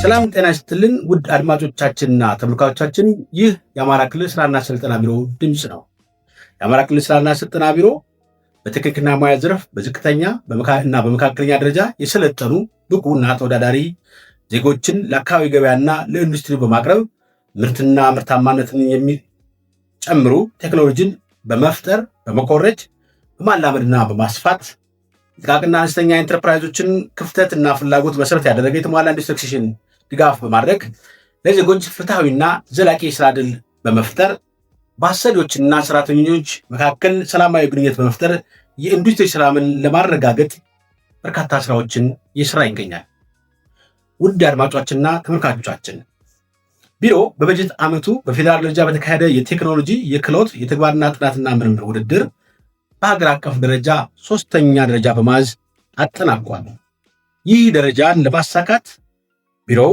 ሰላም ጤና ይስጥልን ውድ አድማጮቻችንና ተመልካቾቻችን፣ ይህ የአማራ ክልል ስራና ስልጠና ቢሮ ድምፅ ነው። የአማራ ክልል ስራና ስልጠና ቢሮ በቴክኒክና ሙያ ዘርፍ በዝቅተኛ እና በመካከለኛ ደረጃ የሰለጠኑ ብቁና ተወዳዳሪ ዜጎችን ለአካባቢ ገበያና ለኢንዱስትሪ በማቅረብ ምርትና ምርታማነትን የሚጨምሩ ቴክኖሎጂን በመፍጠር በመኮረጅ በማላመድና በማስፋት ጥቃቅንና አነስተኛ ኢንተርፕራይዞችን ክፍተትና ፍላጎት መሰረት ያደረገ የተሟላ ኢንዱስትሪክሽን ድጋፍ በማድረግ ለዜጎች ፍትሐዊና ዘላቂ የስራ ዕድል በመፍጠር በአሰሪዎችና ሰራተኞች መካከል ሰላማዊ ግንኙነት በመፍጠር የኢንዱስትሪ ሰላምን ለማረጋገጥ በርካታ ስራዎችን እየሰራ ይገኛል። ውድ አድማጮቻችንና ተመልካቾቻችን፣ ቢሮ በበጀት ዓመቱ በፌዴራል ደረጃ በተካሄደ የቴክኖሎጂ የክህሎት የተግባርና ጥናትና ምርምር ውድድር በሀገር አቀፍ ደረጃ 3ኛ ደረጃ በመያዝ አጠናቋል። ይህ ደረጃን ለማሳካት ቢሮው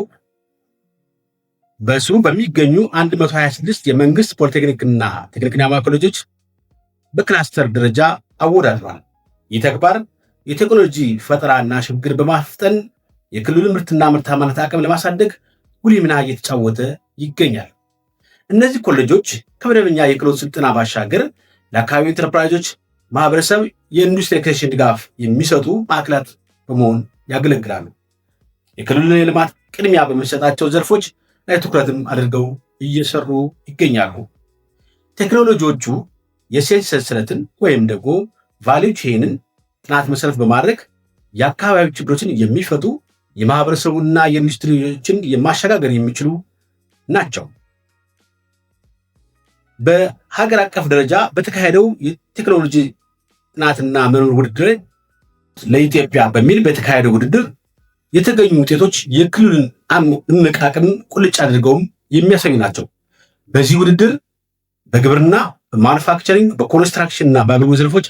በስሩ በሚገኙ 126 የመንግስት ፖሊቴክኒክና ቴክኒክና ሙያ ኮሌጆች በክላስተር ደረጃ አወዳድሯል። ይህ ተግባር የቴክኖሎጂ ፈጠራና ሽግግር በማፍጠን የክልሉን ምርትና ምርታማነት አቅም ለማሳደግ ጉልህ ሚና እየተጫወተ ይገኛል። እነዚህ ኮሌጆች ከመደበኛ የክህሎት ስልጠና ባሻገር ለአካባቢ ኢንተርፕራይዞች ማህበረሰብ የኢንዱስትሪያላይዜሽን ድጋፍ የሚሰጡ ማዕከላት በመሆን ያገለግላሉ። የክልሉን የልማት ቅድሚያ በሚሰጣቸው ዘርፎች ላይ ትኩረትም አድርገው እየሰሩ ይገኛሉ። ቴክኖሎጂዎቹ የሴት ሰንሰለትን ወይም ደግሞ ቫሊዩ ቼንን ጥናት መሰረት በማድረግ የአካባቢ ችግሮችን የሚፈቱ የማህበረሰቡና የኢንዱስትሪዎችን የማሸጋገር የሚችሉ ናቸው። በሀገር አቀፍ ደረጃ በተካሄደው የቴክኖሎጂ ጥናትና ምርምር ውድድር ለኢትዮጵያ በሚል በተካሄደው ውድድር የተገኙ ውጤቶች የክልሉን እምቅ አቅም ቁልጭ አድርገውም የሚያሳዩ ናቸው። በዚህ ውድድር በግብርና፣ በማኑፋክቸሪንግ፣ በኮንስትራክሽን እና በአገልግሎት ዘርፎች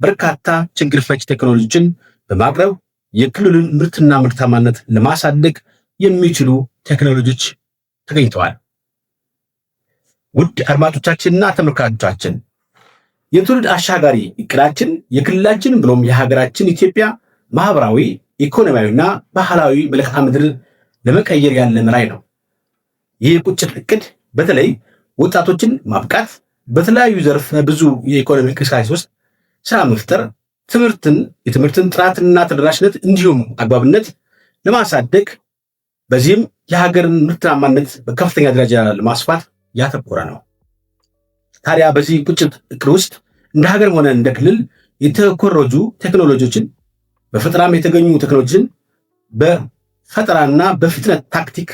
በርካታ ችግር ፈች ቴክኖሎጂዎችን በማቅረብ የክልሉን ምርትና ምርታማነት ለማሳደግ የሚችሉ ቴክኖሎጂዎች ተገኝተዋል። ውድ አድማጮቻችንና ተመልካቾቻችን፣ የትውልድ አሻጋሪ እቅዳችን የክልላችን ብሎም የሀገራችን ኢትዮጵያ ማህበራዊ፣ ኢኮኖሚያዊና ባህላዊ መልክዓ ምድር ለመቀየር ያለ ራዕይ ነው። ይህ ቁጭት እቅድ በተለይ ወጣቶችን ማብቃት፣ በተለያዩ ዘርፍ ብዙ የኢኮኖሚ እንቅስቃሴ ውስጥ ስራ መፍጠር፣ የትምህርትን ጥራትና ተደራሽነት እንዲሁም አግባብነት ለማሳደግ በዚህም የሀገርን ምርታማነት በከፍተኛ ደረጃ ለማስፋት ያተኮረ ነው። ታዲያ በዚህ ቁጭት እቅድ ውስጥ እንደ ሀገር ሆነ እንደ ክልል የተኮረጁ ቴክኖሎጂዎችን በፈጠራም የተገኙ ቴክኖሎጂን በፈጠራና በፍጥነት ታክቲክ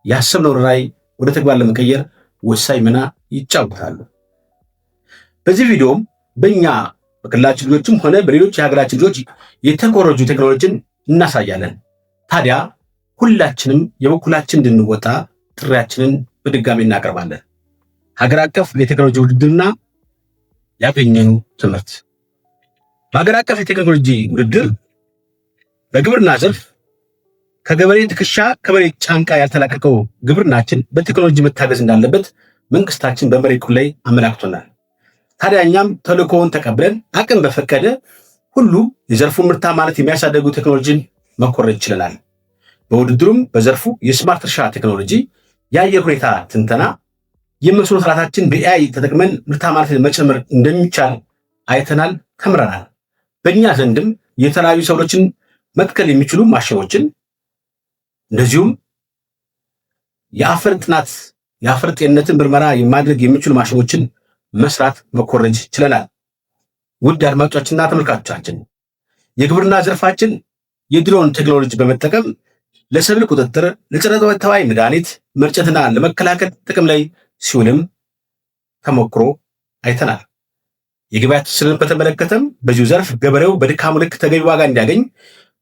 ያሰብነውን ራዕይ ወደ ተግባር ለመቀየር ወሳኝ ሚና ይጫወታሉ። በዚህ ቪዲዮም በእኛ በክልላችን ልጆችም ሆነ በሌሎች የሀገራችን ልጆች የተኮረጁ ቴክኖሎጂን እናሳያለን። ታዲያ ሁላችንም የበኩላችን እንድንወጣ ጥሪያችንን በድጋሚ እናቀርባለን። ሀገር አቀፍ የቴክኖሎጂ ውድድርና ያገኘኑ ትምህርት። በሀገር አቀፍ የቴክኖሎጂ ውድድር በግብርና ዘርፍ ከገበሬ ትከሻ ከበሬ ጫንቃ ያልተላቀቀው ግብርናችን በቴክኖሎጂ መታገዝ እንዳለበት መንግስታችን በመሬቱ ላይ አመላክቶናል። ታዲያ እኛም ተልእኮውን ተቀብለን አቅም በፈቀደ ሁሉ የዘርፉን ምርታማነት የሚያሳደጉ ቴክኖሎጂን መኮረጅ ችለናል። በውድድሩም በዘርፉ የስማርት እርሻ ቴክኖሎጂ፣ የአየር ሁኔታ ትንተና፣ የመስኖ ስርዓታችን በኤአይ ተጠቅመን ምርታማነትን መጨመር እንደሚቻል አይተናል፣ ተምረናል። በእኛ ዘንድም የተለያዩ ሰብሎችን መትከል የሚችሉ ማሽኖችን እንደዚሁም የአፈር ጥናት የአፈር ጤንነትን ምርመራ የማድረግ የሚችሉ ማሽኖችን መስራት መኮረጅ ችለናል። ውድ አድማጮቻችንና ተመልካቾቻችን፣ የግብርና ዘርፋችን የድሮን ቴክኖሎጂ በመጠቀም ለሰብል ቁጥጥር፣ ለጸረ ተባይ መድኃኒት መርጨትና ለመከላከል ጥቅም ላይ ሲውልም ተሞክሮ አይተናል። የገበያ ትስስርን በተመለከተም በዚሁ ዘርፍ ገበሬው በድካሙ ልክ ተገቢ ዋጋ እንዲያገኝ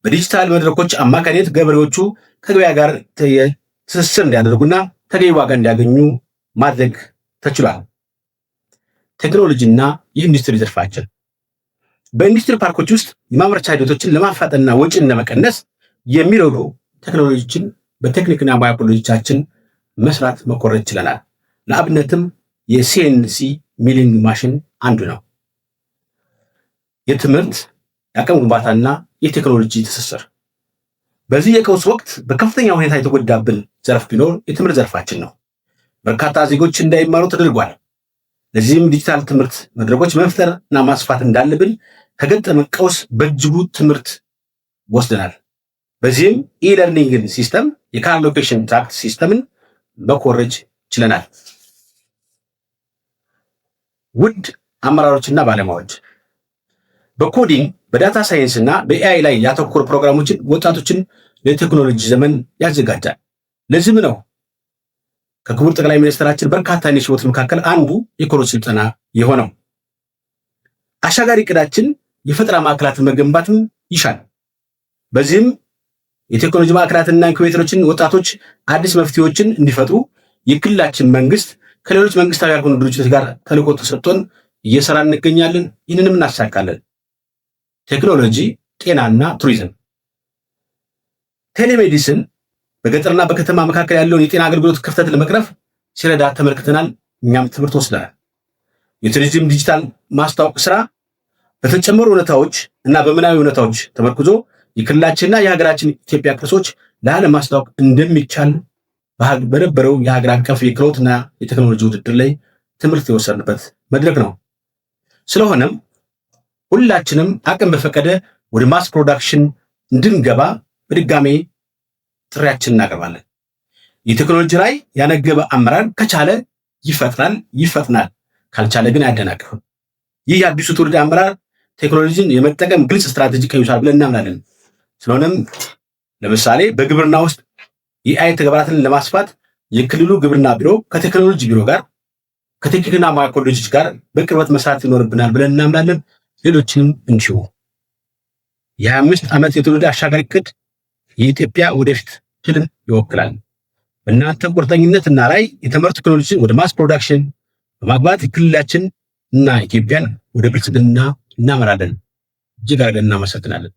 በዲጂታል መድረኮች አማካኝነት ገበሬዎቹ ከገበያ ጋር ትስስር እንዲያደርጉና ተገቢ ዋጋ እንዲያገኙ ማድረግ ተችሏል። ቴክኖሎጂና የኢንዱስትሪ ዘርፋችን በኢንዱስትሪ ፓርኮች ውስጥ የማምረቻ ሂደቶችን ለማፋጠንና ወጪን ለመቀነስ የሚረዱ ቴክኖሎጂዎችን በቴክኒክና ሙያ ኮሌጆቻችን መስራት መኮረጅ ችለናል። ለአብነትም የሲኤንሲ ሚሊንግ ማሽን አንዱ ነው። የትምህርት የአቅም ግንባታና የቴክኖሎጂ ትስስር በዚህ የቀውስ ወቅት በከፍተኛ ሁኔታ የተጎዳብን ዘርፍ ቢኖር የትምህርት ዘርፋችን ነው። በርካታ ዜጎች እንዳይማሩ ተደርጓል። ለዚህም ዲጂታል ትምህርት መድረኮች መፍጠርና ማስፋት እንዳለብን ከገጠመ ቀውስ በእጅጉ ትምህርት ወስደናል። በዚህም ኢለርኒንግን ሲስተም የካር ሎኬሽን ትራክ ሲስተምን መኮረጅ ችለናል። ውድ አመራሮችና ባለሙያዎች በኮዲንግ በዳታ ሳይንስ እና በኤአይ ላይ ያተኮሩ ፕሮግራሞችን ወጣቶችን ለቴክኖሎጂ ዘመን ያዘጋጃል። ለዚህም ነው ከክቡር ጠቅላይ ሚኒስትራችን በርካታ ኢኒሼቲቮች መካከል አንዱ የኮሮጅ ስልጠና የሆነው። አሻጋሪ እቅዳችን የፈጠራ ማዕከላትን መገንባትም ይሻል። በዚህም የቴክኖሎጂ ማዕከላትና ኢንኩቤተሮችን ወጣቶች አዲስ መፍትሄዎችን እንዲፈጥሩ የክልላችን መንግስት ከሌሎች መንግስታዊ ያልሆኑ ድርጅቶች ጋር ተልዕኮ ተሰጥቶን እየሰራ እንገኛለን። ይህንንም እናሳካለን። ቴክኖሎጂ፣ ጤናና ቱሪዝም። ቴሌሜዲሲን በገጠርና በከተማ መካከል ያለውን የጤና አገልግሎት ክፍተት ለመቅረፍ ሲረዳ ተመልክተናል። እኛም ትምህርት ወስደናል። የቱሪዝም ዲጂታል ማስታወቅ ስራ በተጨመሩ እውነታዎች እና በምናዊ እውነታዎች ተመርኩዞ የክልላችንና የሀገራችን ኢትዮጵያ ቅርሶች ለዓለም ማስታወቅ እንደሚቻል በነበረው የሀገር አቀፍ የክህሎትና የቴክኖሎጂ ውድድር ላይ ትምህርት የወሰድንበት መድረክ ነው። ስለሆነም ሁላችንም አቅም በፈቀደ ወደ ማስ ፕሮዳክሽን እንድንገባ በድጋሜ ጥሪያችንን እናቀርባለን። የቴክኖሎጂ ላይ ያነገበ አመራር ከቻለ ይፈጥናል፣ ይፈጥናል፣ ካልቻለ ግን አያደናቅፍም። ይህ የአዲሱ ትውልድ አመራር ቴክኖሎጂን የመጠቀም ግልጽ ስትራቴጂ ቀይሷል ብለን እናምናለን። ስለሆነም ለምሳሌ በግብርና ውስጥ የኤአይ ተግባራትን ለማስፋት የክልሉ ግብርና ቢሮ ከቴክኖሎጂ ቢሮ ጋር ከቴክኒክና ሙያ ኮሌጆች ጋር በቅርበት መስራት ይኖርብናል ብለን እናምናለን። ሌሎችንም እንዲሁ የ25 ዓመት የትውልድ አሻጋሪ እቅድ የኢትዮጵያ ወደፊት ህልም ይወክላል። በእናንተ ቁርጠኝነትና ራዕይ የተመረጡ ቴክኖሎጂን ወደ ማስ ፕሮዳክሽን በማግባት ክልላችን እና ኢትዮጵያን ወደ ብልጽግና እናመራለን። እጅግ አድርገን እናመሰግናለን።